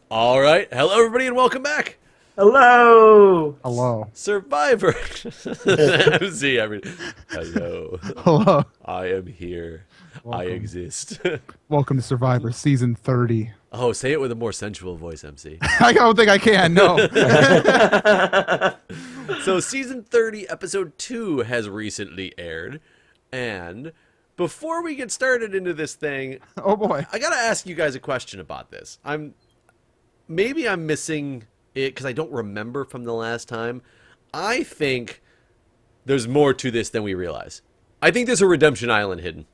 All right. Hello, everybody, and welcome back. Hello. Hello. Survivor. MC, hello. Hello. I am here. I Welcome. exist. Welcome to Survivor Season 30. Oh, say it with a more sensual voice, MC. I don't think I can, no. So, Season 30, Episode 2 has recently aired. And before we get started into this thing, Oh boy. I got to ask you guys a question about this. Maybe I'm missing it because I don't remember from the last time. I think there's more to this than we realize. I think there's a redemption island hidden.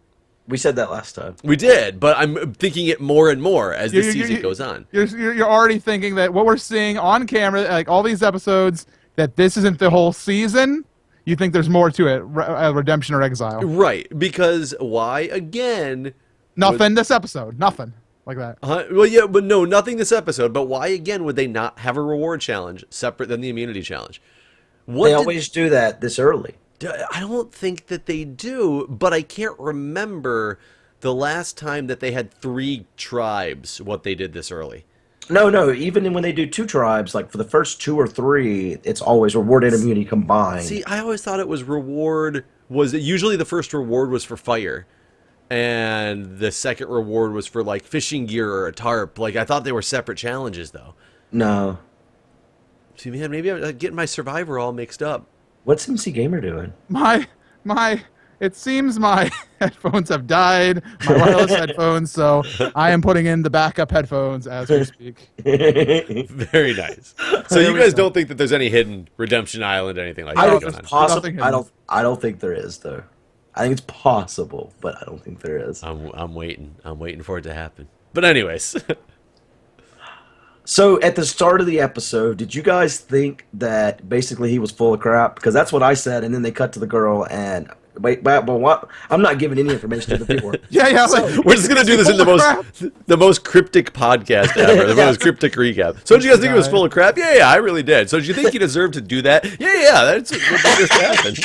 We said that last time. We did, but I'm thinking it more and more as the season goes on. You're already thinking that what we're seeing on camera, like all these episodes, that this isn't the whole season. You think there's more to it, redemption or exile. Right, because why, again... Nothing this episode. Nothing like that. Well, yeah, but no, nothing this episode. But why, again, would they not have a reward challenge separate than the immunity challenge? They always do that this early. I don't think that they do, but I can't remember the last time that they had 3 tribes, what they did this early. No. Even when they do 2 tribes, like for the first 2 or 3, it's always reward and immunity combined. See, I always thought it was usually the first reward was for fire. And the second reward was for, like, fishing gear or a tarp. Like, I thought they were separate challenges, though. No. See, man, maybe I'm getting my Survivor all mixed up. What's MCGamer doing? It seems my headphones have died, my wireless headphones, so I am putting in the backup headphones as we speak. Very nice. So you guys don't think that there's any hidden redemption island or anything like that I going think on? it's possible. Nothing hidden. I don't think there is though. I think it's possible, but I don't think there is. I'm waiting. I'm waiting for it to happen. But anyways. So at the start of the episode, did you guys think that basically he was full of crap? Because that's what I said, and then they cut to the girl and but what? I'm not giving any information to the viewer. Yeah. We're just gonna do this in the most cryptic podcast ever, the most cryptic recap. So did you guys think it was full of crap? Yeah, I really did. So did you think he deserved to do that? Yeah, that's what just happened.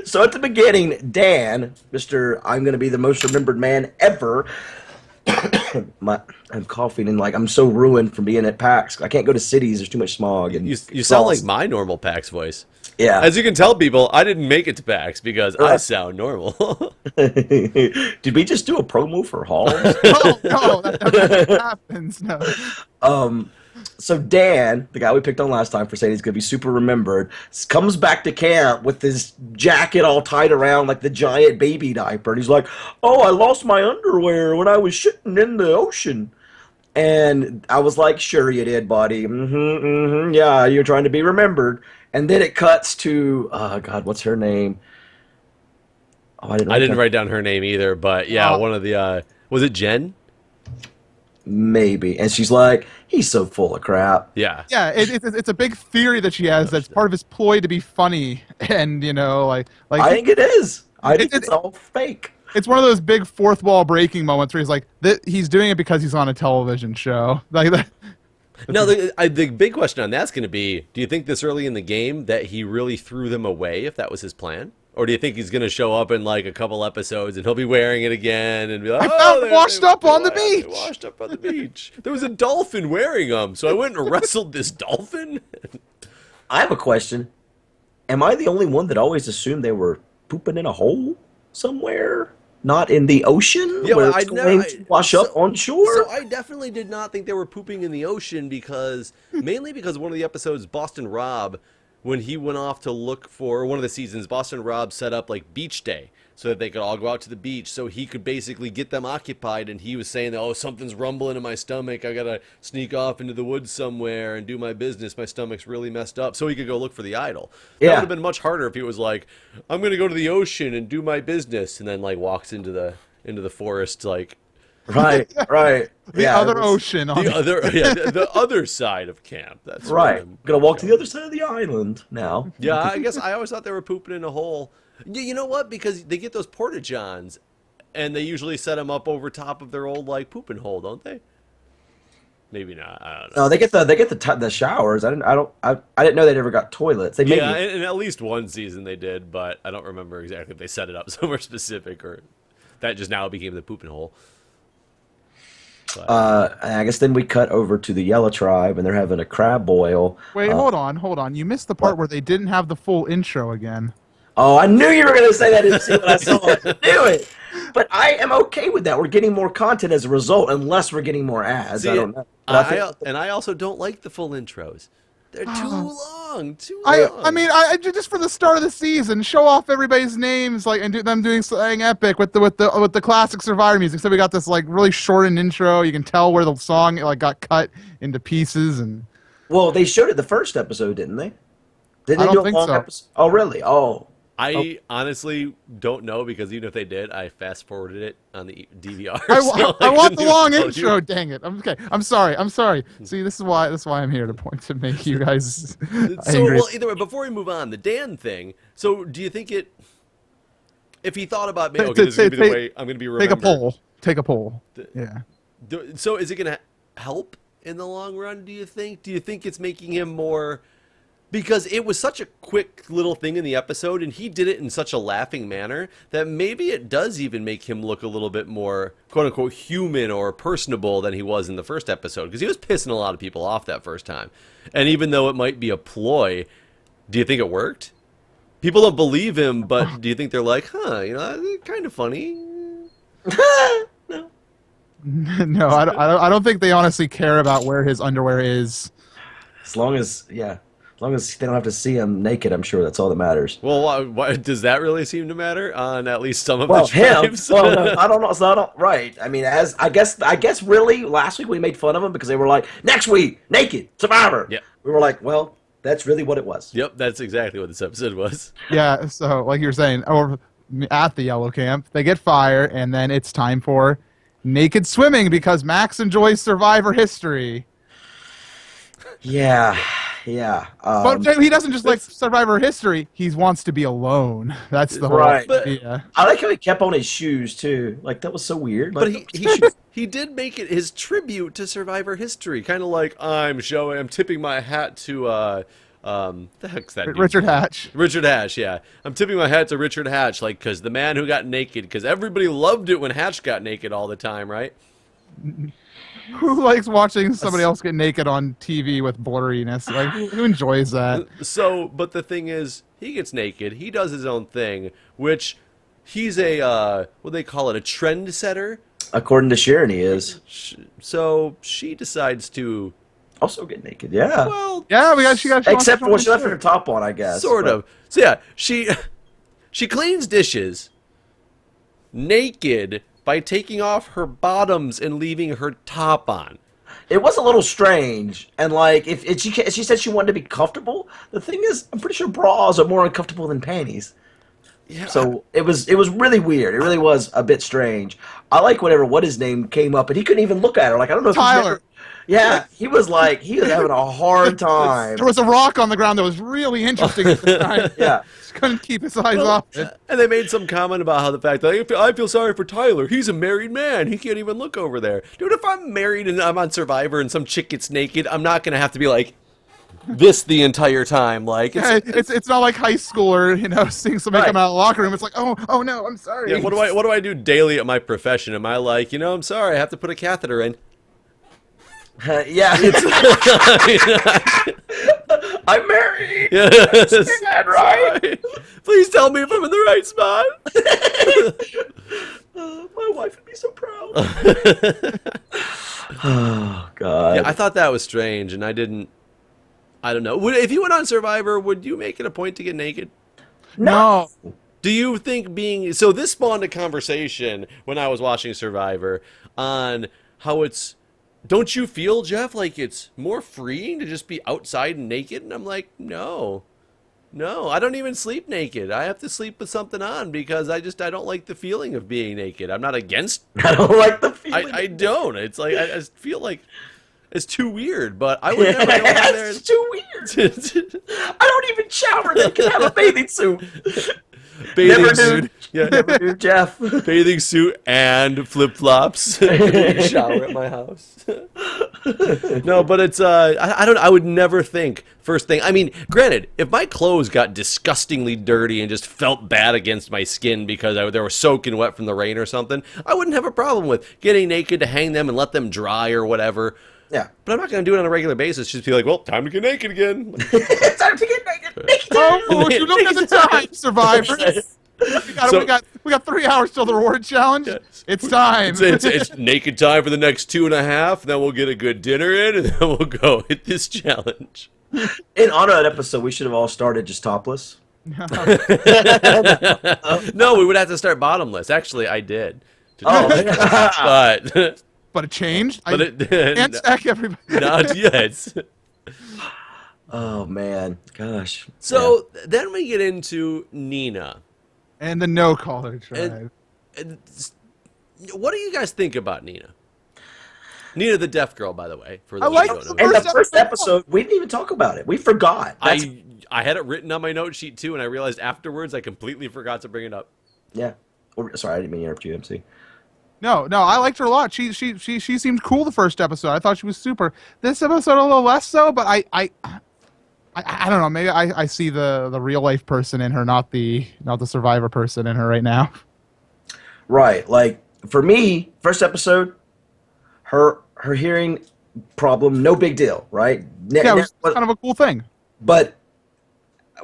So at the beginning, Dan, Mr. I'm going to be the most remembered man ever. I'm coughing and I'm so ruined from being at PAX. I can't go to cities. There's too much smog. And You sound like my normal PAX voice. Yeah. As you can tell, people, I didn't make it to PAX because I sound normal. Did we just do a promo for Halls? No, that happens. No. So Dan, the guy we picked on last time for saying he's going to be super remembered, comes back to camp with his jacket all tied around like the giant baby diaper. And he's like, oh, I lost my underwear when I was shitting in the ocean. And I was like, sure you did, buddy. Yeah, you're trying to be remembered. And then it cuts to, God, what's her name? Oh, I didn't write down her name either, but yeah, one of the, was it Jen? Maybe. And she's like, he's so full of crap. Yeah. Yeah, it's a big theory that she has that's part of his ploy to be funny. And, like I think it is. I think it's all fake. It's one of those big fourth wall breaking moments where he's like, he's doing it because he's on a television show. Like that. No, the big question on that's going to be, do you think this early in the game that he really threw them away if that was his plan? Or do you think he's going to show up in like a couple episodes and he'll be wearing it again and be like, washed up on the beach. Washed up on the beach. There was a dolphin wearing them, so I went and wrestled this dolphin. I have a question. Am I the only one that always assumed they were pooping in a hole somewhere? Not in the ocean where it's going to wash up on shore? So I definitely did not think they were pooping in the ocean mainly because one of the episodes, Boston Rob, when he went off to look for one of the seasons, Boston Rob set up like beach day so that they could all go out to the beach so he could basically get them occupied. And he was saying, oh, something's rumbling in my stomach. I got to sneak off into the woods somewhere and do my business. My stomach's really messed up, so he could go look for the idol. That would have been much harder if he was like, I'm going to go to the ocean and do my business. And then like walks into the forest like. Right. The other ocean. The other side of camp. That's right. I'm gonna walk to the other side of the island now. Yeah, I guess I always thought they were pooping in a hole. You know what? Because they get those porta-johns, and they usually set them up over top of their old like pooping hole, don't they? Maybe not. I don't know. No, they get the showers. I didn't know they ever got toilets. They in at least one season they did, but I don't remember exactly if they set it up somewhere specific or that just now became the pooping hole. And I guess then we cut over to the Yellow Tribe, and they're having a crab boil. Wait, hold on. You missed the part where they didn't have the full intro again. Oh, I knew you were going to say that. I didn't see what I saw. I knew it. But I am okay with that. We're getting more content as a result, unless we're getting more ads. See, I don't know. I also don't like the full intros. They're too long. Too long. I mean, just for the start of the season, show off everybody's names, like, and them doing something epic with the classic Survivor music. So we got this like really shortened intro. You can tell where the song like got cut into pieces, and Well, they showed it the first episode, didn't they? Didn't I they don't do a think long so. episode? Oh, really? Oh. I honestly don't know because even if they did, I fast forwarded it on the DVR. I want couldn't the even long tell you. intro. Dang it! I'm sorry. See, this is why I'm here to make you guys So, angry. well, either way, before we move on, the Dan thing. So, do you think it? If he thought about me, okay, this is gonna be the way I'm gonna be remembered. Take a poll. Yeah. So, is it gonna help in the long run? Do you think? Do you think it's making him more? Because it was such a quick little thing in the episode, and he did it in such a laughing manner that maybe it does even make him look a little bit more quote-unquote human or personable than he was in the first episode. Because he was pissing a lot of people off that first time. And even though it might be a ploy, do you think it worked? People don't believe him, but do you think they're like, kind of funny? No, I don't think they honestly care about where his underwear is. As long as they don't have to see him naked, I'm sure that's all that matters. Well, why does that really seem to matter on at least some of Well, the him. tribes? Well, no, I don't know. So I don't. Right. I mean, I guess really last week we made fun of him because they were like, next week, naked Survivor. Yeah. We were like, well, that's really what it was. Yep, that's exactly what this episode was. Yeah. So, like you're saying, or at the yellow camp, they get fired, and then it's time for naked swimming because Max enjoys Survivor history. Yeah. Yeah. But he doesn't just like Survivor history. He wants to be alone. That's the whole Right. idea. I like how he kept on his shoes too. Like that was so weird. Like, But he did make it his tribute to Survivor history, kind of like I'm tipping my hat to the heck's that? Richard Hatch. Richard Hatch, yeah. I'm tipping my hat to Richard Hatch, like, because the man who got naked, because everybody loved it when Hatch got naked all the time, right? Who likes watching somebody else get naked on TV with blurriness? Like, who enjoys that? So, but the thing is, he gets naked, he does his own thing, which he's a, what do they call it, a trend setter? according to Sharon, he is. So she decides to Also get naked, yeah. well, Yeah, she got Except for when she left her top on, I guess. sort but- of. So yeah, she cleans dishes naked by taking off her bottoms and leaving her top on. It was a little strange, and like if she said she wanted to be comfortable. The thing is, I'm pretty sure bras are more uncomfortable than panties. Yeah. So it was really weird. It really was a bit strange. I like what his name came up, and he couldn't even look at her. Like I don't know if he's Tyler. never- yeah, he was having a hard time. There was a rock on the ground that was really interesting at the time. Yeah. Just couldn't keep his eyes off it. And they made some comment about how the fact that I feel sorry for Tyler. He's a married man. He can't even look over there. Dude, if I'm married and I'm on Survivor and some chick gets naked, I'm not going to have to be like this the entire time. Like, It's not like high schooler, seeing somebody come out of the locker room. It's like, oh no, I'm sorry. yeah, what do I do daily at my profession? Am I like, I'm sorry, I have to put a catheter in? Yeah. I'm married. Yes. Dad, right? Please tell me if I'm in the right spot. My wife would be so proud. Oh God. Yeah, I thought that was strange, and I don't know. If you went on Survivor, would you make it a point to get naked? No. Do you think so this spawned a conversation when I was watching Survivor on how don't you feel, Jeff, like it's more freeing to just be outside and naked? And I'm like, no, I don't even sleep naked. I have to sleep with something on because I don't like the feeling of being naked. I'm not against. I don't like the feeling. I don't. It's like I just feel like it's too weird. But I would never go in there. It's too weird. I don't even shower naked. I have a bathing suit. bathing Never suit. knew. Yeah, Never knew, Jeff. bathing suit and flip flops. Shower at my house. No, but it's I don't. I would never think first thing. I mean, granted, if my clothes got disgustingly dirty and just felt bad against my skin because they were soaking wet from the rain or something, I wouldn't have a problem with getting naked to hang them and let them dry or whatever. Yeah. But I'm not going to do it on a regular basis. Just be like, well, time to get naked again. It's time to get naked. Naked. Oh, you look at the time, survivors. We got 3 hours till the reward challenge. Yes. It's time. It's naked time for the next 2.5. Then we'll get a good dinner in, and then we'll go hit this challenge. In honor of that episode, we should have all started just topless. No, we would have to start bottomless. Actually, I did. But But it changed. but I it can't stack everybody. not yet. Oh man, gosh. So then we get into Nina. And the no caller tribe. And what do you guys think about Nina? Nina the deaf girl, by the way. For I those like who don't know. the And the First first episode, we didn't even talk about it. We forgot. That's, I had it written on my note sheet too, and I realized afterwards I completely forgot to bring it up. yeah. Sorry, I didn't mean to interrupt you, MC. No, I liked her a lot. She seemed cool the first episode. I thought she was super. This episode a little less so, but I don't know. Maybe I see the real life person in her, not the survivor person in her right now. Right. Like for me, first episode, her hearing problem, no big deal, right? Yeah, it was kind of a cool thing. But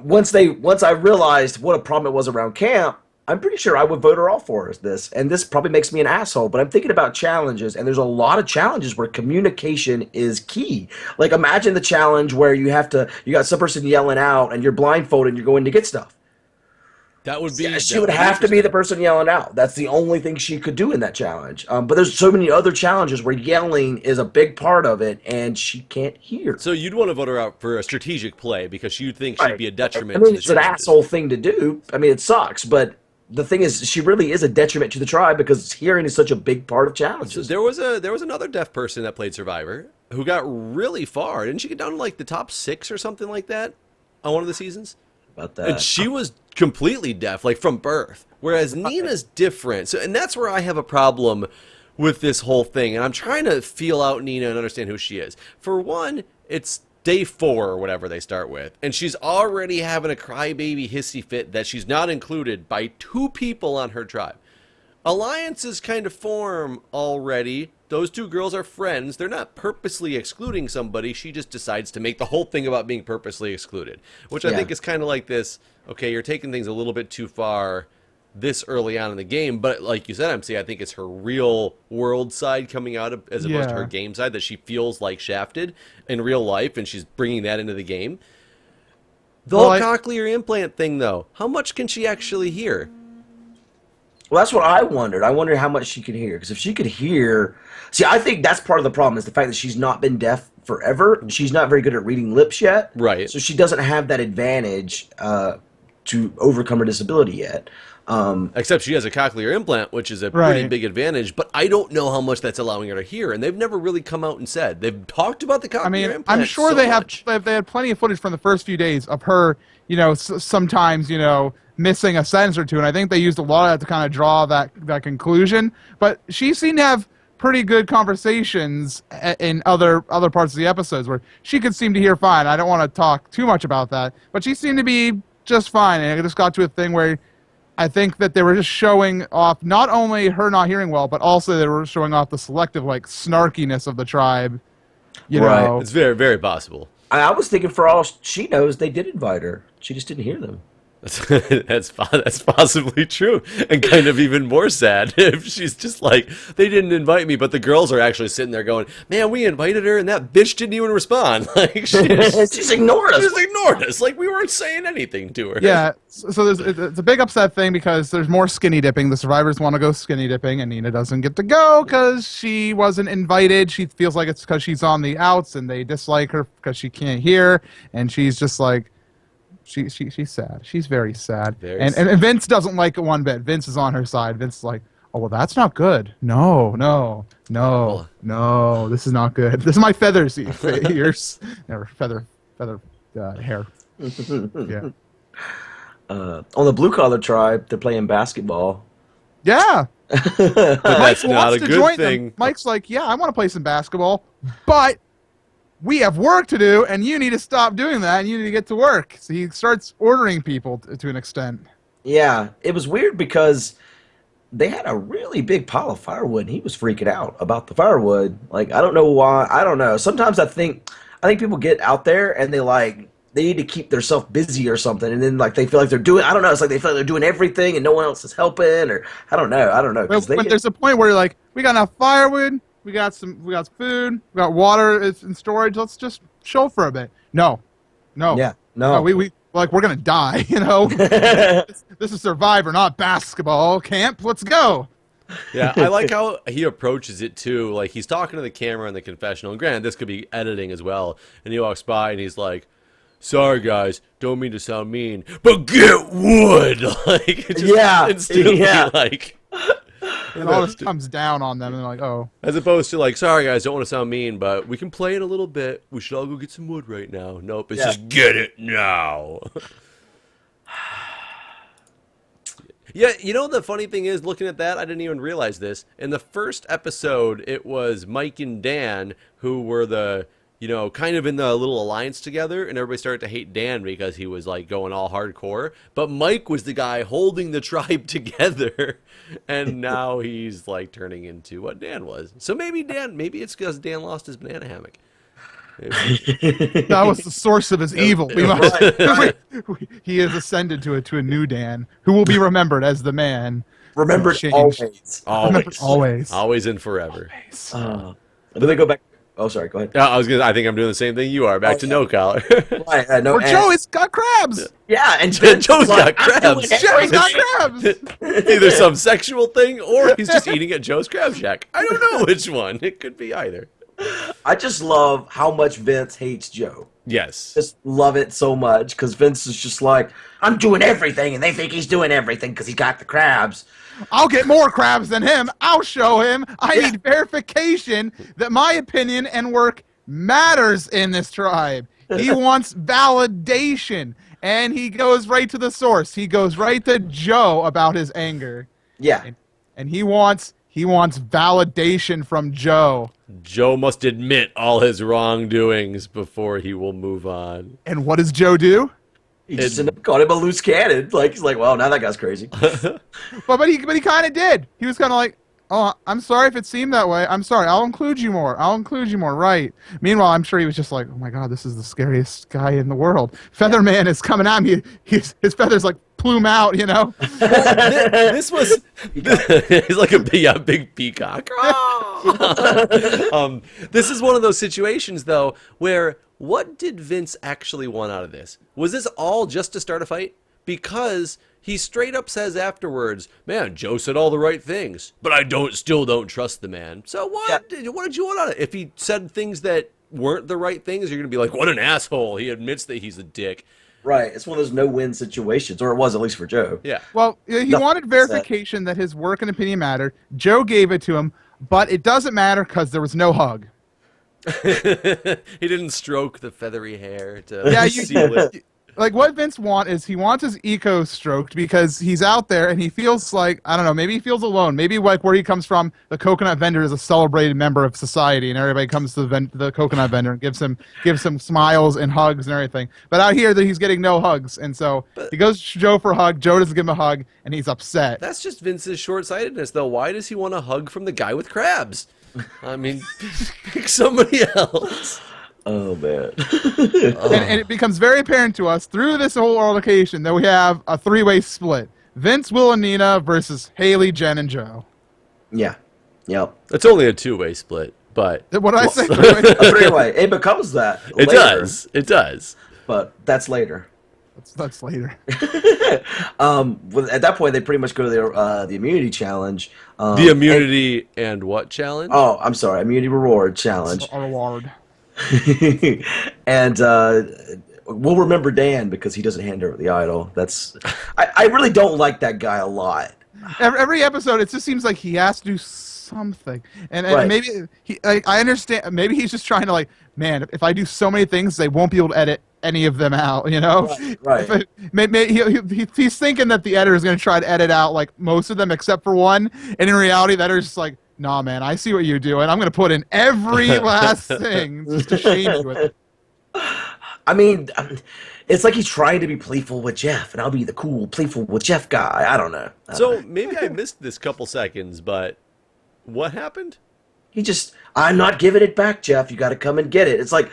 once I realized what a problem it was around camp, I'm pretty sure I would vote her off for this. And this probably makes me an asshole, but I'm thinking about challenges, and there's a lot of challenges where communication is key. Like imagine the challenge where you got some person yelling out and you're blindfolded and you're going to get stuff. That would be. Yeah, she would have to be the person yelling out. That's the only thing she could do in that challenge. But there's so many other challenges where yelling is a big part of it, and she can't hear. So you'd want to vote her out for a strategic play because you think she'd be a detriment. I mean, to it's the an challenges. asshole thing to do. I mean, it sucks, but the thing is, she really is a detriment to the tribe because hearing is such a big part of So challenges. there was another deaf person that played Survivor who got really far. Didn't she get down to like the top 6 or something like that on one of the seasons? About that. And she was completely deaf, like from birth. Whereas Nina's different. So, and that's where I have a problem with this whole thing. And I'm trying to feel out Nina and understand who she is. For one, it's day 4 or whatever they start with. And she's already having a crybaby hissy fit that she's not included by 2 people on her tribe. Alliances kind of form already. Those 2 girls are friends. They're not purposely excluding somebody. She just decides to make the whole thing about being purposely excluded. Which I think is kind of like this, okay, you're taking things a little bit too far this early on in the game. But like you said, MC, I think it's her real world side coming out as opposed to her game side, that she feels like shafted in real life, and she's bringing that into the game. The whole cochlear implant thing, though, how much can she actually hear? Well, that's what I wondered. I wonder how much she could hear. Because if she could hear... See, I think that's part of the problem is the fact that she's not been deaf forever. She's not very good at reading lips yet. Right. So she doesn't have that advantage to overcome her disability yet. Except she has a cochlear implant, which is a pretty big advantage. But I don't know how much that's allowing her to hear. And they've never really come out and said. They've talked about the cochlear implant. I'm sure they had plenty of footage from the first few days of her, sometimes, missing a sentence or two, and I think they used a lot of that to kind of draw that conclusion. But she seemed to have pretty good conversations in other parts of the episodes where she could seem to hear fine. I don't want to talk too much about that, but she seemed to be just fine. And it just got to a thing where I think that they were just showing off not only her not hearing well, but also they were showing off the selective snarkiness of the tribe. You know, it's very, very possible. I was thinking for all she knows, they did invite her. She just didn't hear them. That's possibly true, and kind of even more sad if she's just like, they didn't invite me, but the girls are actually sitting there going, man, we invited her and that bitch didn't even respond. Like she just ignored us. She just ignored us. Like we weren't saying anything to her. Yeah, so it's a big upset thing because there's more skinny dipping. The survivors want to go skinny dipping, and Nina doesn't get to go because she wasn't invited. She feels like it's because she's on the outs, and they dislike her because she can't hear, and she's just like, she's sad. She's very sad. And Vince doesn't like it one bit. Vince is on her side. Vince is like, oh, well, that's not good. No, this is not good. This is my feathers, ears, never feather hair. Yeah. On the blue collar tribe, they're playing basketball. Yeah. But Mike that's not a wants to good join thing. them. Mike's like, yeah, I want to play some basketball, but we have work to do, and you need to stop doing that, and you need to get to work. So he starts ordering people to an extent. Yeah, it was weird because they had a really big pile of firewood, and he was freaking out about the firewood. Like, I don't know why. I don't know. Sometimes I think people get out there and they need to keep themselves busy or something, and then like they feel like they're doing. I don't know. It's like they feel like they're doing everything, and no one else is helping, or I don't know. Well, when there's a point where you're like, we got enough firewood, we got food, we got water in storage. Let's just chill for a bit. No. Yeah, no. We we're gonna die. You know, this is Survivor, not basketball camp. Let's go. Yeah, I like how he approaches it too. Like he's talking to the camera in the confessional. And granted, this could be editing as well. And he walks by and he's like, "Sorry guys, don't mean to sound mean, but get wood." Like it just instantly like. And all this comes down on them, and they're like, "Oh." As opposed to like, "Sorry guys, don't want to sound mean, but we can play in a little bit. We should all go get some wood right now." Nope, it's just get it now. Yeah, you know the funny thing is, looking at that, I didn't even realize this. In the first episode, it was Mike and Dan who were the, kind of in the little alliance together, and everybody started to hate Dan because he was like going all hardcore. But Mike was the guy holding the tribe together, and now he's like turning into what Dan was. So maybe it's because Dan lost his banana hammock. That was the source of his evil. He has ascended to a new Dan, who will be remembered as the man. Remembered always. Always and forever. Then they go back. Oh, sorry. Go ahead. I think I'm doing the same thing you are. Back to no collar. Right, or Joe has got crabs. Yeah, and Joe's got crabs. Joe's got crabs. Either some sexual thing or he's just eating at Joe's Crab Shack. I don't know which one. It could be either. I just love how much Vince hates Joe. Yes. Just love it so much because Vince is just like, I'm doing everything, and they think he's doing everything because he's got the crabs. I'll get more crabs than him. I'll show him. I need verification that my opinion and work matters in this tribe. He wants validation, and he goes right to the source. He goes right to Joe about his anger. Yeah. And he wants validation from Joe. Joe must admit all his wrongdoings before he will move on. And what does Joe do? He just ended up calling him a loose cannon. Like, he's like, well, now that guy's crazy. but he kind of did. He was kind of like, oh, I'm sorry if it seemed that way. I'm sorry. I'll include you more. Right. Meanwhile, I'm sure he was just like, oh my God, this is the scariest guy in the world. Featherman is coming at me. His feathers like plume out, This was he's like a big peacock. This is one of those situations though where what did Vince actually want out of this? Was this all just to start a fight? Because he straight up says afterwards, "Man, Joe said all the right things, but I still don't trust the man." So what did you want out of it? If he said things that weren't the right things, you're gonna be like, "What an asshole! He admits that he's a dick." Right. It's one of those no-win situations, or it was at least for Joe. Yeah. Well, he wanted verification that his work and opinion mattered. Joe gave it to him, but it doesn't matter because there was no hug. He didn't stroke the feathery hair to seal it. Like what Vince he wants his ego stroked because he's out there and he feels like, I don't know, maybe he feels alone. Maybe like where he comes from, the coconut vendor is a celebrated member of society and everybody comes to the coconut vendor and gives him smiles and hugs and everything. But out here he's getting no hugs. And so he goes to Joe for a hug. Joe doesn't give him a hug and he's upset. That's just Vince's short-sightedness though. Why does he want a hug from the guy with crabs? I mean, pick somebody else. Oh, man. And it becomes very apparent to us through this whole altercation that we have a three-way split. Vince, Will, and Nina versus Haley, Jen, and Joe. Yeah. Yep. It's only a two-way split, but... What did I say? A three-way. It becomes that later. It does. But that's later. That's later. At that point, they pretty much go to the immunity challenge. The immunity and what challenge? Oh, I'm sorry. Immunity reward challenge. Reward. And we'll remember Dan because he doesn't hand over the idol. I really don't like that guy a lot. Every episode, it just seems like he has to do something, and maybe I understand. Maybe he's just trying to man. If I do so many things, they won't be able to edit any of them out, you know? Right. But he's thinking that the editor is going to try to edit out like most of them except for one, and in reality, the editor's just like, nah, man, I see what you're doing. I'm going to put in every last thing just to shame you with it. I mean, it's like he's trying to be playful with Jeff, and I'll be the cool, playful with Jeff guy. I don't know. So maybe I missed this couple seconds, but what happened? I'm not giving it back, Jeff. You got to come and get it. It's like,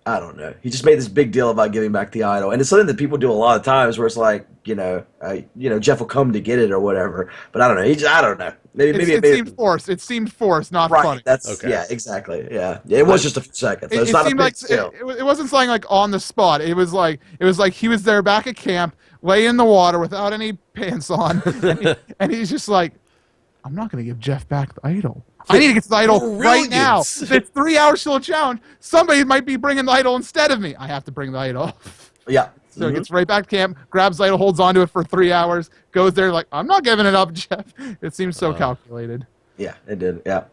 I don't know. He just made this big deal about giving back the idol, and it's something that people do a lot of times, where it's like, Jeff will come to get it or whatever. But I don't know. I don't know. Maybe it seemed forced. It seemed forced, not right. funny. That's okay. Yeah, exactly. Yeah, it was just a few seconds. So it's not a big deal. It wasn't something like on the spot. It was like he was there back at camp, lay in the water without any pants on, and he's just like, I'm not going to give Jeff back the idol. I need to get to the idol right now. It's 3 hours till a challenge. Somebody might be bringing the idol instead of me. I have to bring the idol. Yeah. So he gets right back to camp, grabs the idol, holds onto it for 3 hours, goes there like, I'm not giving it up, Jeff. It seems so calculated. Yeah, it did. Yeah.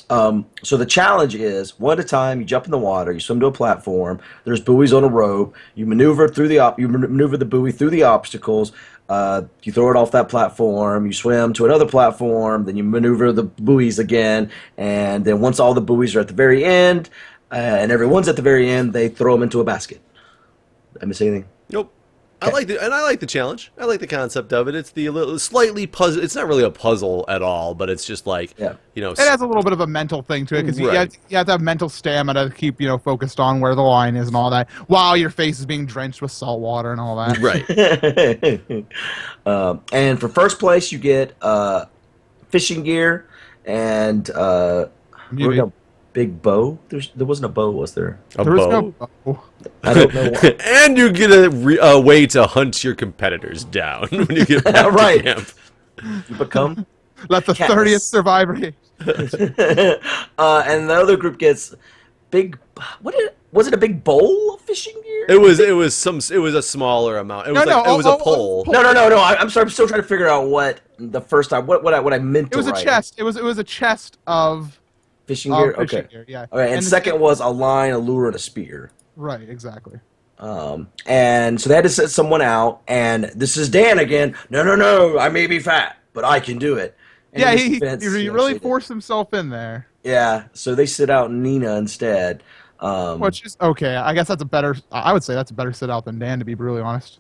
So the challenge is one at a time. You jump in the water. You swim to a platform. There's buoys on a rope. You maneuver through you maneuver the buoy through the obstacles. You throw it off that platform. You swim to another platform. Then you maneuver the buoys again. And then once all the buoys are at the very end, and everyone's at the very end, they throw them into a basket. Did I miss anything? Nope. I like the challenge. I like the concept of it. It's the slightly puzzle. It's not really a puzzle at all, but it's just like, it has a little bit of a mental thing to it because you have to have mental stamina to keep focused on where the line is and all that while your face is being drenched with salt water and all that. Right. And for first place, you get fishing gear and big bow. There wasn't a bow, was there? There was no bow. I don't know why. And you get a way to hunt your competitors down when you get back to camp. You become let the 30th survivor hit. And the other group gets big. Was it a big bowl of fishing gear? It was a smaller amount. It was a pole. No. I'm sorry. I'm still trying to figure out what the first time what I meant to write. It was a chest. It was a chest of fishing gear. Fishing gear, yeah. Okay. And second was a line, a lure, and a spear. Right. Exactly. And so they had to set someone out. And this is Dan again. No. I may be fat, but I can do it. And he really forced himself in there. Yeah. So they sit out Nina instead. Which is okay. I guess I would say that's a better sit out than Dan, to be brutally honest.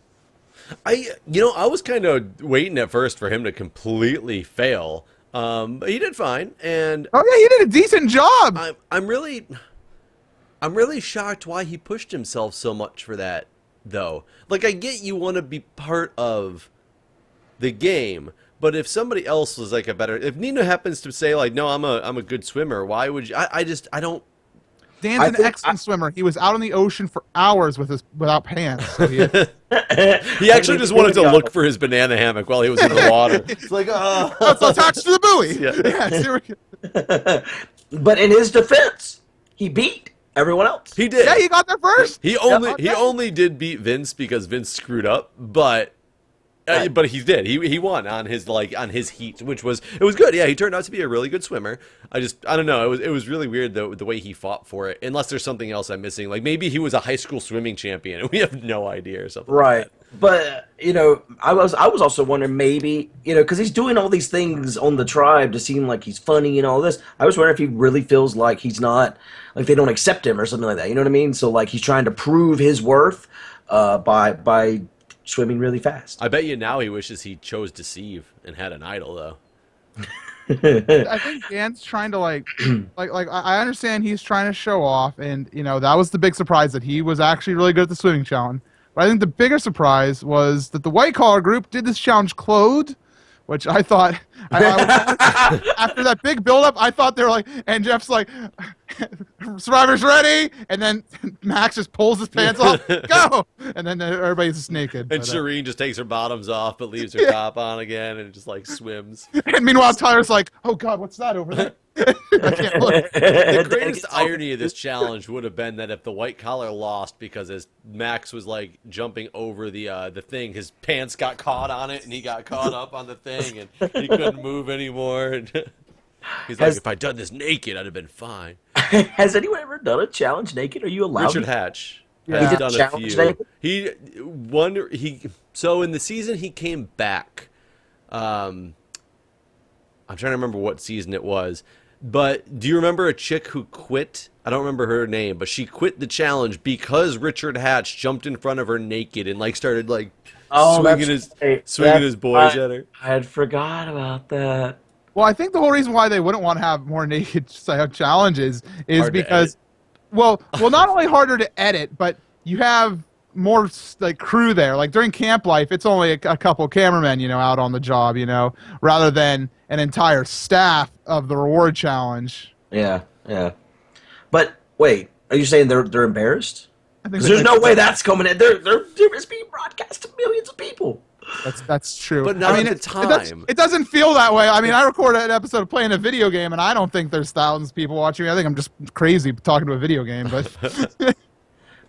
I was kind of waiting at first for him to completely fail. He did fine, and he did a decent job. I'm really shocked why he pushed himself so much for that, though. Like, I get you want to be part of the game, but if somebody else was like if Nina happens to say like, no, I'm a good swimmer, why would you? I don't. Dan's an excellent swimmer. He was out in the ocean for hours without pants. So he actually just wanted to look for his banana hammock while he was in the water. It's like, it's attached to the buoy. Yeah. But in his defense, he beat everyone else. He did. Yeah, he got there first. He only did beat Vince because Vince screwed up, but he did. He won on his heat, which was good. Yeah, he turned out to be a really good swimmer. I don't know. It was really weird the way he fought for it. Unless there's something else I'm missing. Like maybe he was a high school swimming champion and we have no idea or something. Right. Like that. But I was also wondering maybe because he's doing all these things on the tribe to seem like he's funny and all this. I was wondering if he really feels like he's not like they don't accept him or something like that. You know what I mean? So like he's trying to prove his worth by swimming really fast. I bet you now he wishes he chose Deceive and had an idol though. I think Dan's trying to like I understand he's trying to show off, and that was the big surprise that he was actually really good at the swimming challenge. But I think the bigger surprise was that the white collar group did this challenge clothed, which I thought after that big buildup, I thought they were like, and Jeff's like, survivor's ready, and then Max just pulls his pants off, go, and then everybody's just naked. And Shireen just takes her bottoms off but leaves her top on again and just like swims. And meanwhile, Tyler's like, oh God, what's that over there? I can't look. The greatest irony of this challenge would have been that if the white collar lost because as Max was like jumping over the thing, his pants got caught on it and he got caught up on the thing and he couldn't move anymore. And he's like, if I'd done this naked, I'd have been fine. Has anyone ever done a challenge naked? Are you allowed? Richard Hatch. Yeah. has He did done a challenge few. naked? So in the season he came back. I'm trying to remember what season it was. But do you remember a chick who quit? I don't remember her name, but she quit the challenge because Richard Hatch jumped in front of her naked and like started like Oh, swinging that's his right. swinging his boys at her. I had forgot about that. Well, I think the whole reason why they wouldn't want to have more naked challenges is Hard to because, well, not only harder to edit, but you have more like crew there. Like during camp life, it's only a couple cameramen, out on the job, rather than an entire staff of the reward challenge. Yeah, yeah. But wait, are you saying they're embarrassed? I think Because there's no way that's coming in. It's being broadcast to millions of people. that's true. But not I mean, at the time. It doesn't feel that way. I mean, I recorded an episode of playing a video game, and I don't think there's thousands of people watching me. I think I'm just crazy talking to a video game, but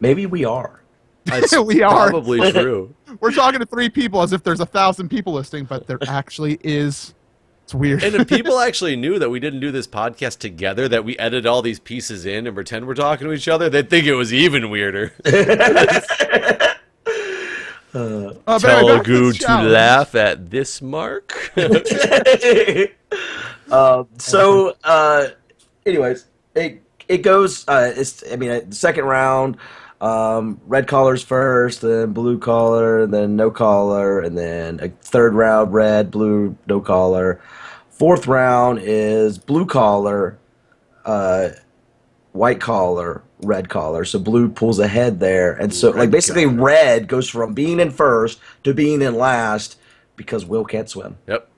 Maybe we are. That's we are. probably true. We're talking to 3 people as if there's 1,000 people listening, but there actually is. It's weird. And if people actually knew that we didn't do this podcast together, that we edit all these pieces in and pretend we're talking to each other, they'd think it was even weirder. But Tell anyway, back to Guude the to challenge. laugh at this mark. Anyways, it goes. The second round. Red collars first, then blue collar, then no collar, and then a third round red, blue, no collar. Fourth round is blue collar, white collar, red collar. So blue pulls ahead there, and so Red basically collar. red goes from being in first to being in last because Will can't swim. Yep.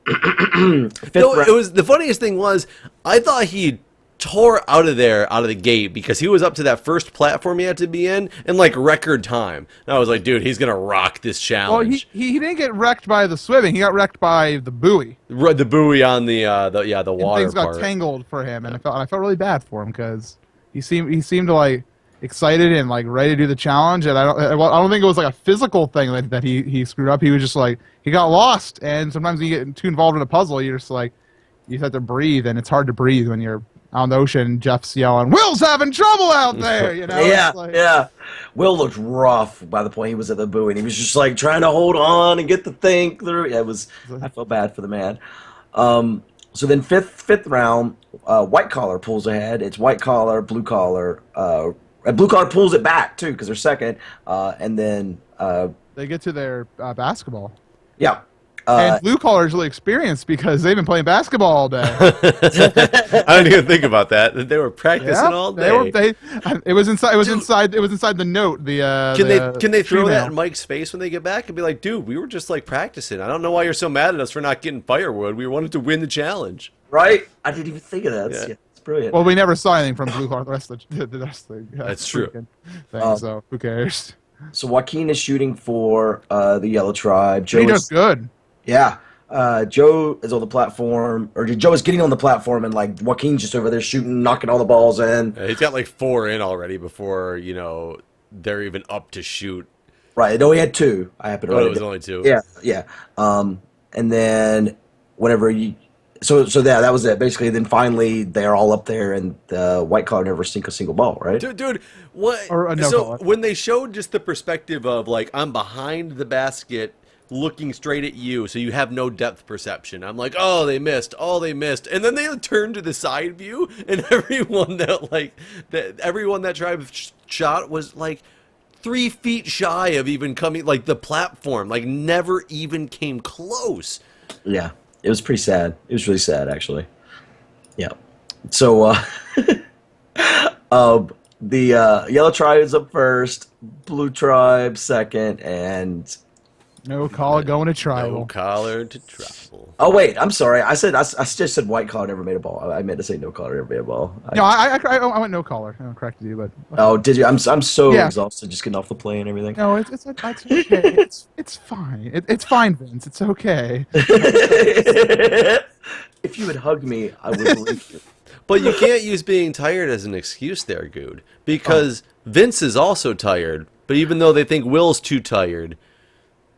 Fifth No, round- it was the funniest thing was I thought he tore out of the gate because he was up to that first platform he had to be in like record time. And I was like, dude, he's gonna rock this Well, challenge. he didn't get wrecked by the swimming. He got wrecked by the buoy. The buoy on the And water things got part. tangled for him, and I felt really bad for him because he seemed like excited and like ready to do the challenge. And I don't think it was like a physical thing that he screwed up. He was just like he got lost. And sometimes when you get too involved in a puzzle, you're just like you just have to breathe, and it's hard to breathe when you're out in the ocean. Jeff's yelling, "Will's having trouble out there!" Yeah, It's like, yeah. Will looked rough by the point he was at the buoy, and he was just like trying to hold on and get the thing through. Yeah, I felt bad for the man. So then fifth round, white collar pulls ahead. It's white collar, blue collar. And blue collar pulls it back too because they're second. And then They get to their basketball. yeah. And blue collar is really experienced because they've been playing basketball all day. I didn't even think about that. They were practicing all day. It was inside. It was inside. It was inside the note. Can they throw tree that mail. in Mike's face when they get back and be like, dude, we were just like practicing. I don't know why you're so mad at us for not getting firewood. We wanted to win the challenge. Right? I didn't even think of that. Yeah. It's brilliant. Well, we never saw anything from blue collar. The rest of the That's true. Thing, so who cares? So Joaquin is shooting for the Yellow Tribe. He does good. Yeah. Joe is on the platform, or Joe is getting on the platform, and like Joaquin's just over there shooting, knocking all the balls in. He's got like 4 in already before, they're even up to shoot. Right. No, he had 2. I happened to Oh, write it it was down. only 2. Yeah, yeah. And then whenever you, so yeah, that was it. Basically, then finally they're all up there, and the white collar never sink a single ball. Right. Dude, what? Or a no so collar. when they showed just the perspective of like I'm behind the basket, looking straight at you, so you have no depth perception. I'm like, oh, they missed, and then they turned to the side view, and everyone that tribe shot was like 3 feet shy of even coming, like the platform, like never even came close. Yeah. It was pretty sad. It was really sad, actually. Yeah. So, the Yellow Tribe is up first, Blue Tribe second, and No collar going to No tribal. collar to travel. oh wait, I'm sorry. I just said white collar never made a ball. I meant to say no collar never made a ball. No, I went no collar. I corrected you, but Oh, did you? I'm so Yeah. exhausted just getting off the plane and everything. no, it's okay. It's fine. It's fine, Vince. It's okay. If you had hugged me, I would believe you. But you can't use being tired as an excuse there, Guude, because Vince is also tired. But even though they think Will's too tired,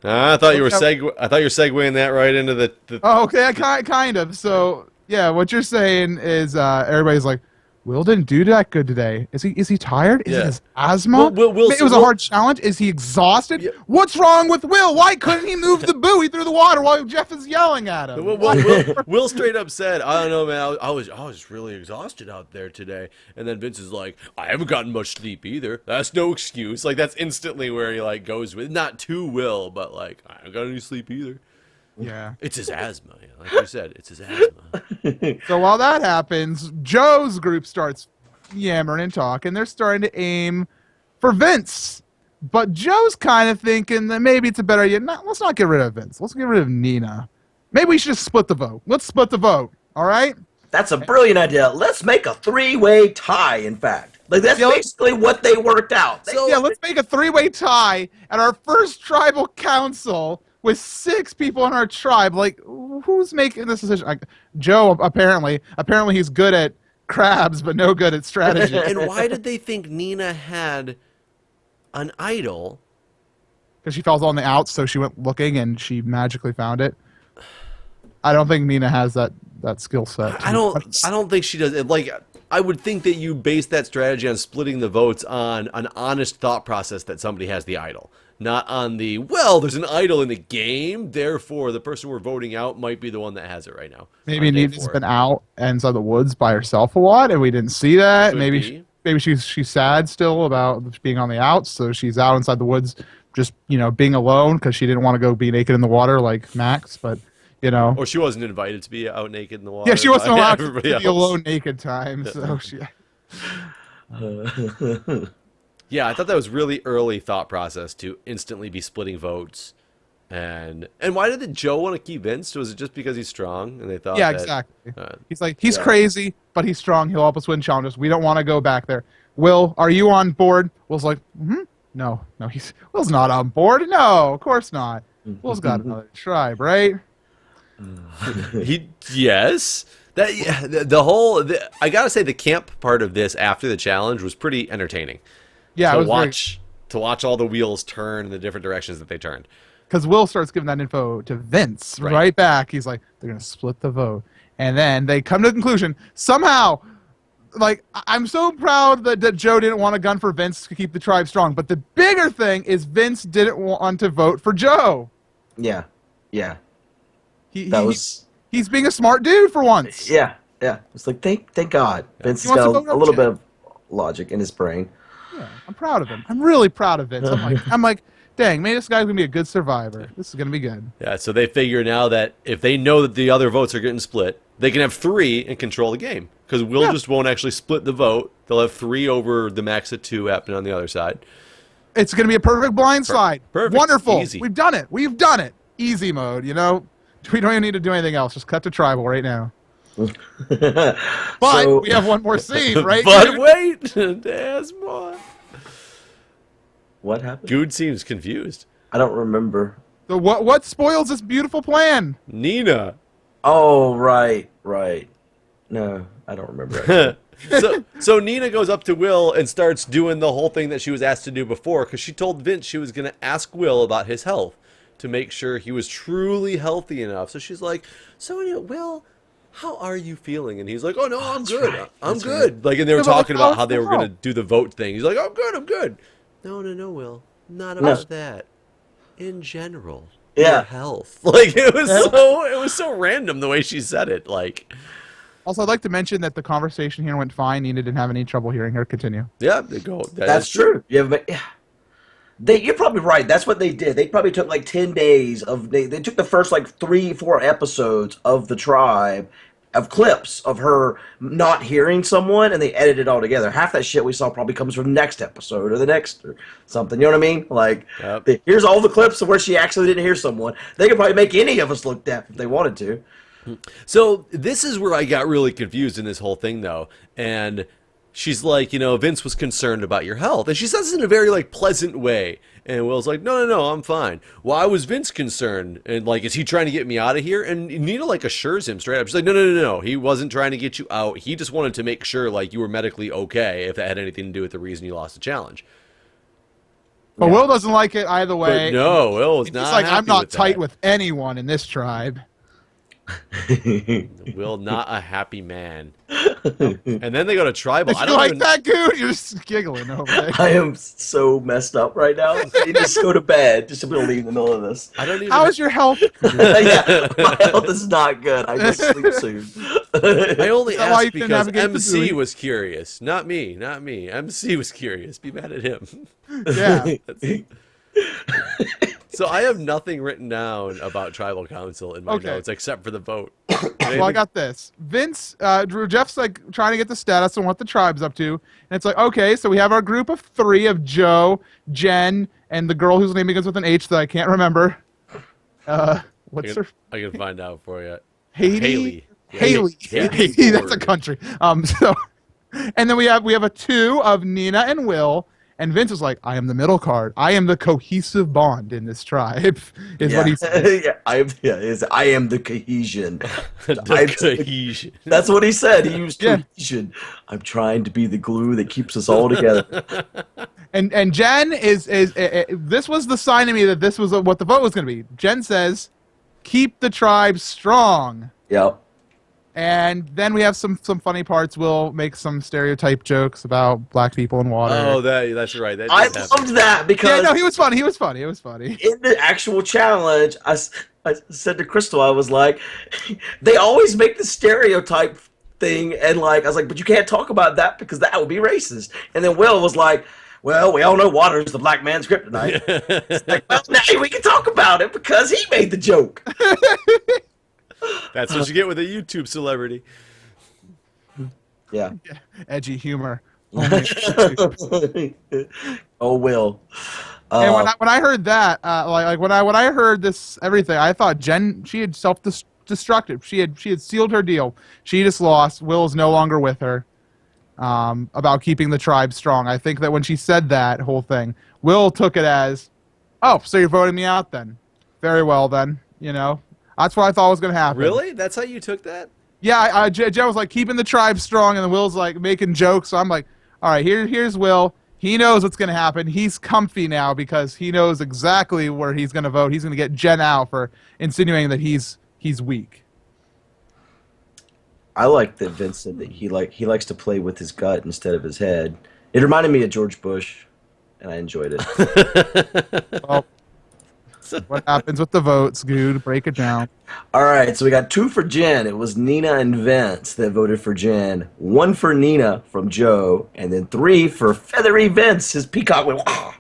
I thought you were segueing that right into the Oh, okay, kind of. So yeah, what you're saying is everybody's like, Will didn't do that good today. Is he tired? Is it his asthma? Will, It was a hard challenge. Is he exhausted? Yeah. What's wrong with Will? Why couldn't he move the buoy through the water while Jeff is yelling at him? Will straight up said, I don't know, man, I was really exhausted out there today. And then Vince is like, I haven't gotten much sleep either. That's no excuse. Like, that's instantly where he, like, goes with, not to Will, but, like, I haven't got any sleep either. Yeah. It's his asthma. Yeah, like you said, it's his asthma. So while that happens, Joe's group starts yammering and talking. They're starting to aim for Vince. But Joe's kind of thinking that maybe it's a better idea. Let's not get rid of Vince. Let's get rid of Nina. Maybe we should just split the vote. Let's split the vote. All right? That's a brilliant idea. Let's make a three-way tie, in fact. Like, that's basically what they worked out. Yeah, let's make a three-way tie at our first tribal council with 6 people in our tribe. Like, who's making this decision? Joe, apparently. Apparently he's good at crabs, but no good at strategy. And why did they think Nina had an idol? Because she felt on the outs, so she went looking and she magically found it. I don't think Nina has that skill set. I don't think she does. Like, I would think that you base that strategy on splitting the votes on an honest thought process that somebody has the idol. Not on the, well, there's an idol in the game, therefore the person we're voting out might be the one that has it right now. Maybe Nina's been out inside the woods by herself a lot, and we didn't see that. Could Maybe be. she's sad still about being on the outs, so she's out inside the woods just, being alone because she didn't want to go be naked in the water like Max, but, Or she wasn't invited to be out naked in the water. Yeah, she wasn't allowed to be else. alone naked time, so she... Yeah, I thought that was really early thought process to instantly be splitting votes. And why did Joe want to keep Vince? Was it just because he's strong and they thought Yeah, that, exactly. He's like, he's crazy, but he's strong. He'll help us win challenges. We don't want to go back there. Will, are you on board? Will's like, no, Will's not on board. No, of course not. Will's got another tribe, right? Yes. That I gotta say the camp part of this after the challenge was pretty entertaining. Yeah, to watch all the wheels turn in the different directions that they turned. Because Will starts giving that info to Vince right back. He's like, they're gonna split the vote, and then they come to the conclusion somehow. Like, I'm so proud that Joe didn't want a gun for Vince to keep the tribe strong. But the bigger thing is Vince didn't want to vote for Joe. Yeah. He's being a smart dude for once. Yeah. It's like, thank God. Vince has got a little bit of logic in his brain. Yeah, I'm proud of him. I'm really proud of Vince. I'm like, dang, maybe this guy's gonna be a good survivor. This is gonna be good. Yeah, so they figure now that if they know that the other votes are getting split, they can have 3 and control the game. Because Will just won't actually split the vote. They'll have 3 over the max of 2 happening on the other side. It's gonna be a perfect blindside. Perfect. Wonderful. Easy. We've done it. Easy mode. We don't even need to do anything else. Just cut to tribal right now. But we have one more scene, right? But wait, there's more. What happened? Guude seems confused. I don't remember. So what spoils this beautiful plan? Nina. Oh, right. No, I don't remember. so Nina goes up to Will and starts doing the whole thing that she was asked to do before, because she told Vince she was going to ask Will about his health to make sure he was truly healthy enough. So she's like, so anyway, Will, how are you feeling? And he's like, oh, no, I'm good. Right. I'm good. Like, and they were talking about how they were going to do the vote thing. He's like, I'm good. No, Will. Not about that. In general. Yeah. Your health. Like, it was so random the way she said it. Like, also, I'd like to mention that the conversation here went fine. Nina didn't have any trouble hearing her continue. yeah, they go. That's true. Yeah, but you're probably right. That's what they did. They probably took like 10 days of they took the first like 3-4 episodes of the tribe of clips of her not hearing someone, and they edited it all together. Half that shit we saw probably comes from the next episode or the next or something. You know what I mean? Like, here's all the clips of where she actually didn't hear someone. They could probably make any of us look deaf if they wanted to. So this is where I got really confused in this whole thing, though. And she's like, Vince was concerned about your health. And she says this in a very, like, pleasant way. And Will's like, no, I'm fine. Why was Vince concerned? And, like, is he trying to get me out of here? And Nina, like, assures him straight up. She's like, no. He wasn't trying to get you out. He just wanted to make sure, like, you were medically okay if that had anything to do with the reason you lost the challenge. But Will doesn't like it either way. But no, Will is not. He's like, I'm not tight that. with anyone in this tribe. Will, not a happy man. And then they go to tribal. If I you don't like even. that, Guude, you're just giggling over there. I am so messed up right now. I need to just go to bed. Just to be able to leave in the middle of this. I don't even. How is your health? Yeah, my health is not good. I just sleep soon. I only Is that why you asked can because navigate the MC buoy? was curious, not me, not me. MC was curious. Be mad at him. Yeah. So I have nothing written down about tribal council in my Okay. notes except for the vote. Well, I got this. Vince, Jeff's like trying to get the status on what the tribe's up to, and it's like, okay, so we have our group of 3 of Joe, Jen, and the girl whose name begins with an H that I can't remember. What's her? I can find out for you. Haley. Yeah. Haley. Yeah. Haley. That's a country. So, and then we have a 2 of Nina and Will. And Vince was like, I am the middle card. I am the cohesive bond in this tribe, is what he said. Yeah, I am the cohesion. The cohesion. That's what he said. He used Yeah. cohesion. I'm trying to be the glue that keeps us all together. And Jen is this was the sign to me that this was what the vote was going to be. Jen says, keep the tribe strong. Yep. And then we have some funny parts. We'll make some stereotype jokes about black people in water. Oh, that's right. That I did happen. loved that because yeah, no, he was funny. He was funny. It was funny. in the actual challenge, I said to Crystal, I was like, they always make the stereotype thing, and like I was like, but you can't talk about that because that would be racist. And then Will was like, well, we all know water is the black man's kryptonite. It's like, well, now we can talk about it because he made the joke. That's what you get with a YouTube celebrity. Yeah. Edgy humor. Oh, Will. And when I heard that, when I heard this everything, I thought Jen, she had self-destructed. She had sealed her deal. She just lost. Will is no longer with her. About keeping the tribe strong. I think that when she said that whole thing, Will took it as, oh, so you're voting me out then? Very well then. You know, that's what I thought was going to happen. Really? That's how you took that? Yeah, Jen was like keeping the tribe strong, and then Will's like making jokes. So I'm like, all right, here's Will. He knows what's going to happen. He's comfy now because he knows exactly where he's going to vote. He's going to get Jen out for insinuating that he's weak. I like that Vince said that he likes to play with his gut instead of his head. It reminded me of George Bush, and I enjoyed it. Well, what happens with the votes, Guude? Break it down. All right, so we got 2 for Jen. It was Nina and Vince that voted for Jen. 1 for Nina from Joe, and then 3 for Feathery Vince. His peacock went, wah!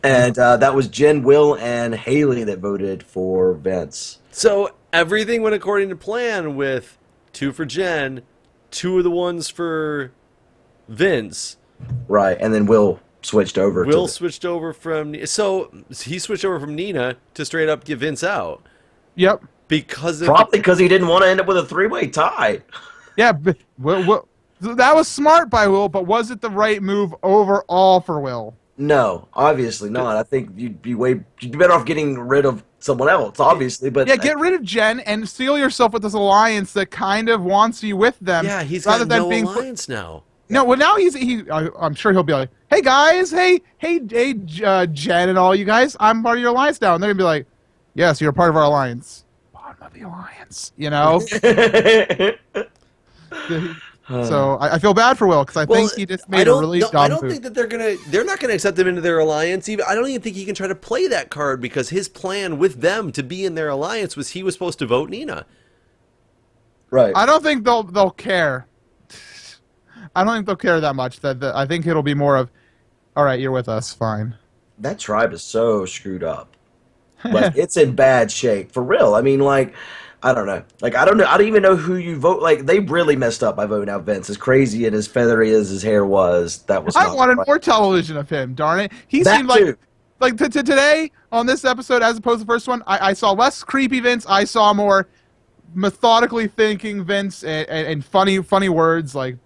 And that was Jen, Will, and Haley that voted for Vince. So everything went according to plan with 2 for Jen, 2 of the ones for Vince. Right, and then Will switched over. Will switched over from... So he switched over from Nina to straight up give Vince out. Yep. Because of... Probably because he didn't want to end up with a 3-way tie. Yeah, but that was smart by Will, but was it the right move overall for Will? No, obviously not. I think you'd be better off getting rid of someone else, obviously. But yeah, get rid of Jen and seal yourself with this alliance that kind of wants you with them. Yeah, he's rather got than no being alliance now. No, well now I'm sure he'll be like, hey guys, hey, Jen and all you guys, I'm part of your alliance now, and they're gonna be like, yes, you're a part of our alliance. Bottom of the alliance, you know. So I feel bad for Will because I think he just made a really dumb I don't move. think that they're not gonna accept him into their alliance. Even I don't even think he can try to play that card because his plan with them to be in their alliance was he was supposed to vote Nina. right. I don't think they'll care. I don't think they'll care that much. I think it'll be more of, all right, you're with us, fine. That tribe is so screwed up. Like, it's in bad shape. For real. I mean, like, I don't know. Like, I don't know. I don't even know who you vote. Like, they really messed up by voting out Vince. As crazy and as feathery as his hair was, that was I not wanted right. more television of him, darn it. He That seemed too. like today on this episode, as opposed to the first one, I saw less creepy Vince. I saw more methodically thinking Vince and funny words like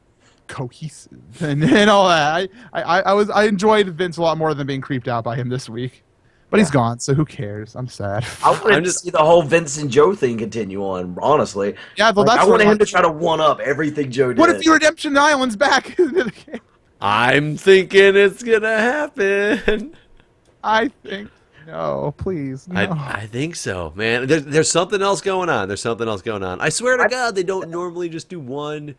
cohesive and all that. I enjoyed Vince a lot more than being creeped out by him this week. But he's gone, so who cares? I'm sad. I wanted to see the whole Vince and Joe thing continue on, honestly. Yeah, well, Like, that's I wanted what him to try to one-up everything Joe did. What if the Redemption Island's back into the game? I'm thinking it's gonna happen. I think no, please. No. I think so, man. There's something else going on. There's something else going on. I swear to God, they don't normally just do one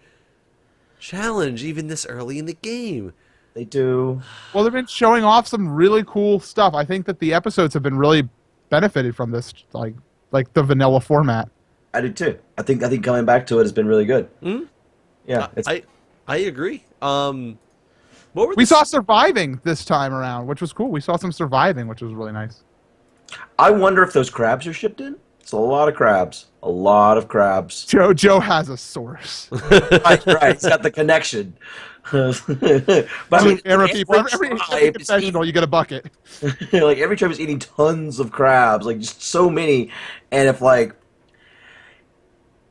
challenge even this early in the game. They do. Well, they've been showing off some really cool stuff. I think that the episodes have been really benefited from this, like the vanilla format. I do too. I think coming back to it has been really good. Hmm? Yeah, I agree. We saw surviving this time around, which was cool. We saw some surviving, which was really nice. I wonder if those crabs are shipped in. It's a lot of crabs. A lot of crabs. Joe has a source. right. He's got the connection. But I mean, Every confessional, you get a bucket. like every tribe is eating tons of crabs, like just so many, and if like.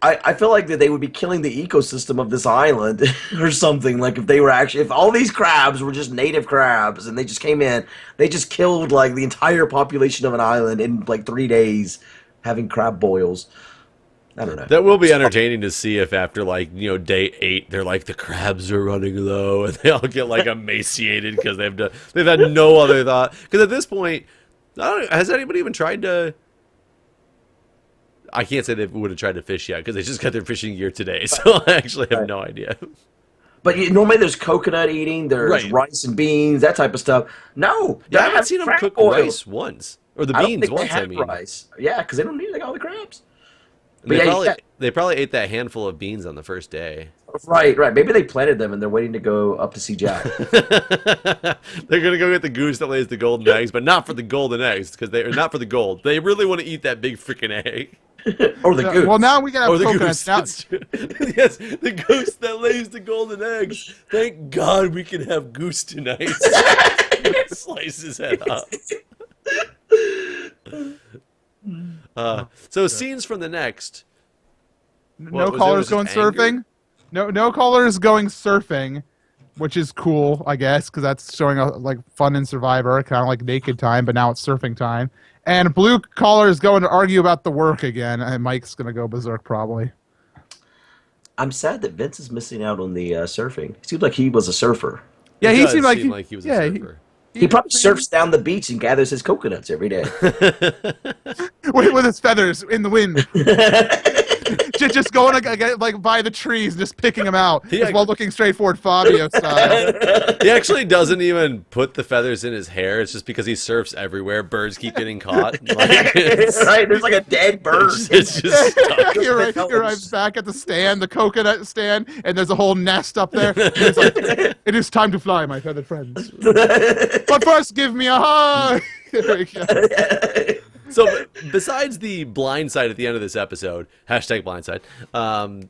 I feel like that they would be killing the ecosystem of this island or something. Like if all these crabs were just native crabs and they just came in, they just killed like the entire population of an island in like 3 days, having crab boils. I don't know. That will be entertaining to see if after like day 8 they're like the crabs are running low and they all get like emaciated because they've had no other thought. Because at this point, has anybody even tried to? I can't say they would have tried to fish yet because they just got their fishing gear today, so I actually have no idea. But normally there's coconut eating, there's rice and beans, that type of stuff. No, I haven't seen them cook rice once, or the beans once. I mean, rice. Yeah, because they don't need all the crabs. They probably ate that handful of beans on the first day. Right. Maybe they planted them and they're waiting to go up to see Jack. They're gonna go get the goose that lays the golden eggs, but not for the golden eggs not for the gold. They really want to eat that big freaking egg. Or the goose. Well, now we can have coconuts. Yes, the goose that lays the golden eggs. Thank God we can have goose tonight. Slice his head up. So scenes from the next. No callers going surfing. No callers going surfing, which is cool, I guess, because that's showing like fun in Survivor, kind of like Naked Time, but now it's surfing time. And blue collar is going to argue about the work again, and Mike's going to go berserk probably. I'm sad that Vince is missing out on the surfing. He seemed like he was a surfer. Yeah, he seemed like he was a surfer. He probably surfs down the beach and gathers his coconuts every day. with his feathers in the wind. just going like by the trees, just picking them out, while looking straight forward Fabio style. He actually doesn't even put the feathers in his hair. It's just because he surfs everywhere. Birds keep getting caught. Right, there's like a dead bird. It's just stuck. He arrives back at the stand, the coconut stand, and there's a whole nest up there. And he's like, "It is time to fly, my feathered friends. But first, give me a hug." So, besides the blindside at the end of this episode, #blindside, I don't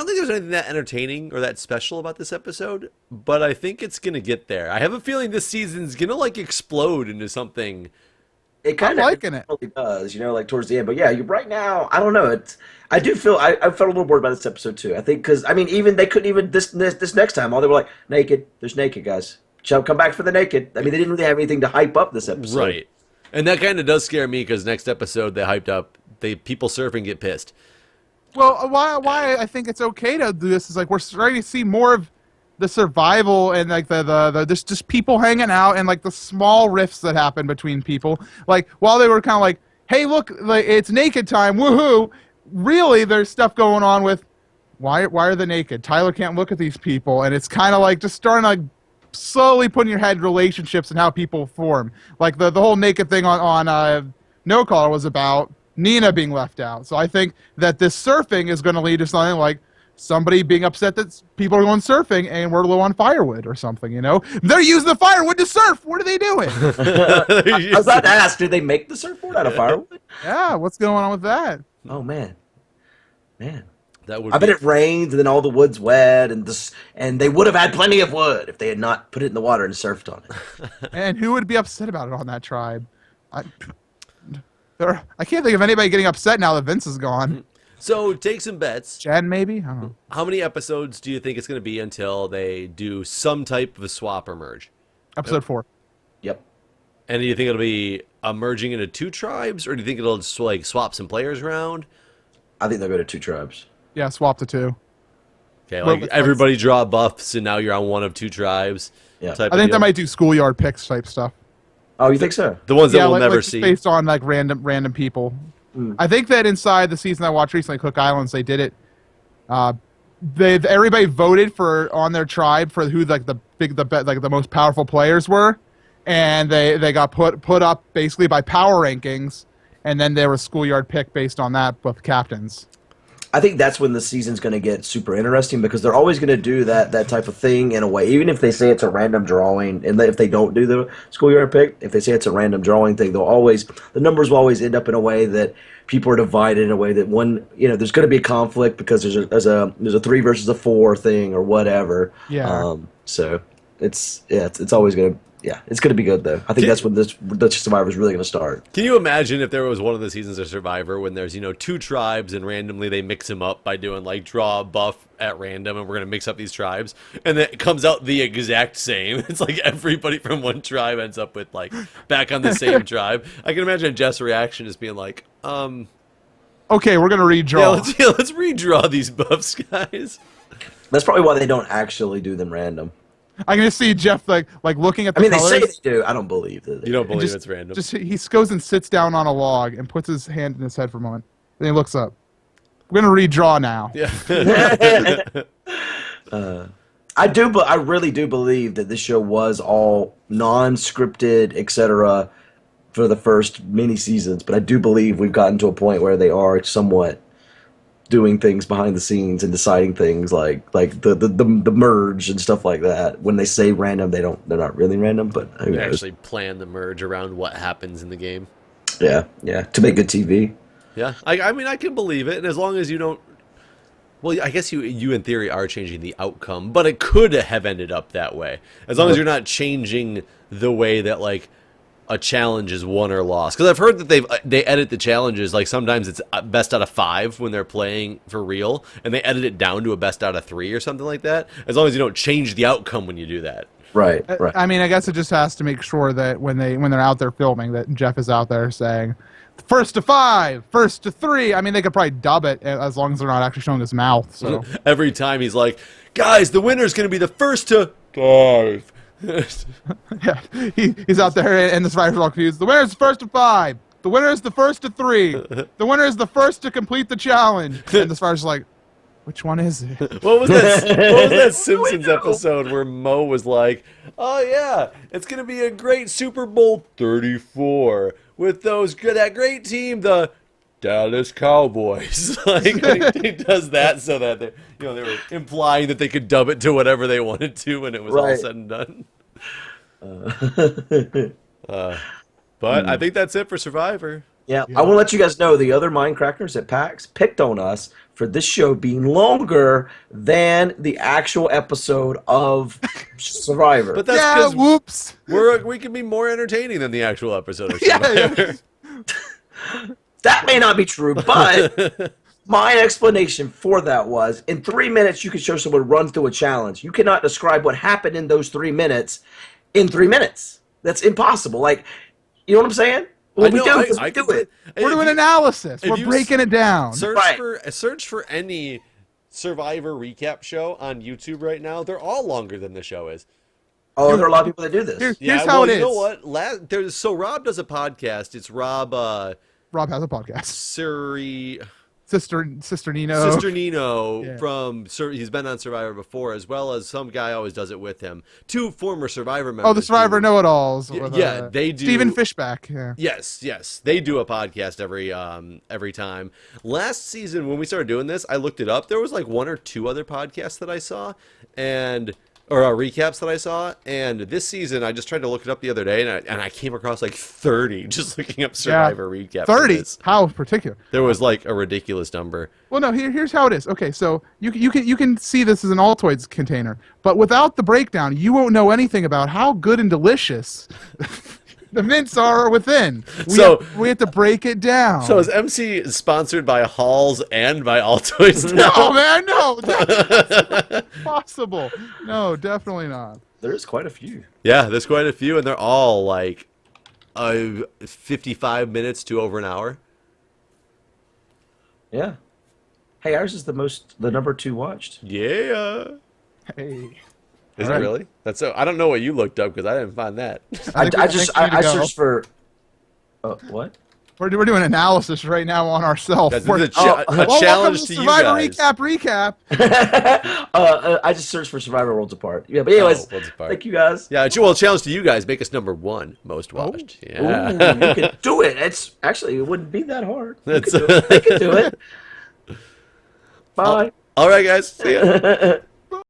think there's anything that entertaining or that special about this episode, but I think it's going to get there. I have a feeling this season's going to, like, explode into something. It kind of liking it. Really does, like towards the end. But yeah, right now, I don't know. I do feel, I felt a little bored about this episode too. I think, because, I mean, even they couldn't even, this next time, all they were like, naked, there's naked, guys. Shall come back for the naked. I mean, they didn't really have anything to hype up this episode. Right. And that kind of does scare me because next episode they hyped up, people surfing get pissed. Well, why I think it's okay to do this is like we're starting to see more of the survival and like the just people hanging out and like the small rifts that happen between people. Like while they were kind of like, hey, look, like it's naked time, woohoo! Really, there's stuff going on with why are they naked? Tyler can't look at these people, and it's kind of like just starting to like slowly put in your head relationships and how people form. Like the whole naked thing on No Caller was about Nina being left out. So I think that this surfing is going to lead to something like somebody being upset that people are going surfing and we're low on firewood or something, They're using the firewood to surf. What are they doing? I was about to ask, did they make the surfboard out of firewood? Yeah, what's going on with that? Oh, man. I bet it rains and then all the wood's wet and they would have had plenty of wood if they had not put it in the water and surfed on it. And who would be upset about it on that tribe? I can't think of anybody getting upset now that Vince is gone. So take some bets. Jen, maybe? I don't know. How many episodes do you think it's going to be until they do some type of a swap or merge? Episode 4. Yep. And do you think it'll be a merging into 2 tribes, or do you think it'll just like swap some players around? I think they'll go to 2 tribes. Yeah, swap to 2. Okay, like everybody draw buffs, and now you're on one of 2 tribes. Yeah, I think they might do schoolyard picks type stuff. Oh, you think so? The ones that we'll never see, based on like random people. I think that inside the season I watched recently, Cook Islands, they did it everybody voted for on their tribe for who like the most powerful players were, and they got put up basically by power rankings, and then there was schoolyard pick based on that with captains. I think that's when the season's going to get super interesting because they're always going to do that type of thing in a way. Even if they say it's a random drawing, and if they don't do the schoolyard pick, if they say it's a random drawing thing, the numbers will always end up in a way that people are divided in a way that there's going to be a conflict because there's a 3 versus a 4 thing or whatever. Yeah. So it's always going to. Yeah, it's going to be good, though. I think that's when the Survivor's really going to start. Can you imagine if there was one of the seasons of Survivor when there's, 2 tribes and randomly they mix them up by doing, like, draw a buff at random and we're going to mix up these tribes, and then it comes out the exact same. It's like everybody from one tribe ends up with, like, back on the same tribe. I can imagine Jess' reaction is being like, okay, we're going to redraw. Let's redraw these buffs, guys. That's probably why they don't actually do them random. I can just see Jeff like looking at the colors. They say they do. I don't believe that. You don't believe it's random. He goes and sits down on a log and puts his hand in his head for a moment. Then he looks up. We're gonna redraw now. Yeah. I really do believe that this show was all non-scripted, etc. for the first many seasons. But I do believe we've gotten to a point where they are somewhat doing things behind the scenes and deciding things like the merge and stuff like that. When they say random, they're not really random, but they actually plan the merge around what happens in the game. Yeah, to make good TV. Yeah, I mean I can believe it, and as long as you don't. Well, I guess you in theory are changing the outcome, but it could have ended up that way. As long as you're not changing the way that like a challenge is won or lost. Because I've heard that they edit the challenges, like sometimes it's best out of 5 when they're playing for real, and they edit it down to a best out of 3 or something like that. As long as you don't change the outcome when you do that. Right. I mean, I guess it just has to make sure that when they're out there filming, that Jeff is out there saying, first to 5, first to 3. I mean, they could probably dub it as long as they're not actually showing his mouth. So every time he's like, guys, the winner's going to be the first to 5. Yeah, he's out there and the Survivor's all confused. The winner is the first to 5. The winner is the first to 3. The winner is the first to complete the challenge. And the Survivor's like, which one is it? What was that Simpsons episode where Mo was like, oh yeah, it's going to be a great Super Bowl 34 with that great team, the Dallas Cowboys. Like he does that so that they were implying that they could dub it to whatever they wanted to when it was all said and done. But I think that's it for Survivor. Yeah, I want to let you guys know the other Mindcrackers at PAX picked on us for this show being longer than the actual episode of Survivor. But that's whoops. We can be more entertaining than the actual episode of Survivor. That may not be true, but my explanation for that was, in 3 minutes, you can show someone run through a challenge. You cannot describe what happened in those 3 minutes in 3 minutes. That's impossible. Like, you know what I'm saying? Well, we do it. We're doing analysis. We're breaking it down. Search for any Survivor recap show on YouTube right now. They're all longer than the show is. Oh, there are a lot of people that do this. Here's how it is. You know what? So Rob does a podcast. It's Rob. Rob has a podcast. Sister Nino from he's been on Survivor before, as well as some guy always does it with him. 2 former Survivor members. Oh, the Survivor know-it-alls. Yeah, they do. Steven Fishback. Yeah. Yes, they do a podcast every time. Last season when we started doing this, I looked it up. There was like 1 or 2 other podcasts that I saw, or recaps that I saw, and this season I just tried to look it up the other day, and I came across like 30 just looking up Survivor recaps. 30? How particular? There was like a ridiculous number. Well, no. Here's how it is. Okay, so you can see this as an Altoids container, but without the breakdown, you won't know anything about how good and delicious the mints are within. We have to break it down. So is MC sponsored by Halls and by Altoids now? No, man, no. That's not possible. No, definitely not. There's quite a few. Yeah, there's quite a few, and they're all like 55 minutes to over an hour. Yeah. Hey, ours is the number 2 watched. Yeah. Hey. Is it really? That's so. I don't know what you looked up because I didn't find that. I searched for. What? We're doing analysis right now on ourselves. This is We're- a Well, challenge welcome to you Survivor guys. recap. I just searched for Survivor Worlds Apart. Yeah, but anyways, Worlds Apart. thank you guys. Yeah, well, challenge to you guys. Make us #1 most watched. Ooh, Yeah. you can do it. It's actually it wouldn't be that hard. You That's- can do it. They can do it. Bye. All right, guys. See ya.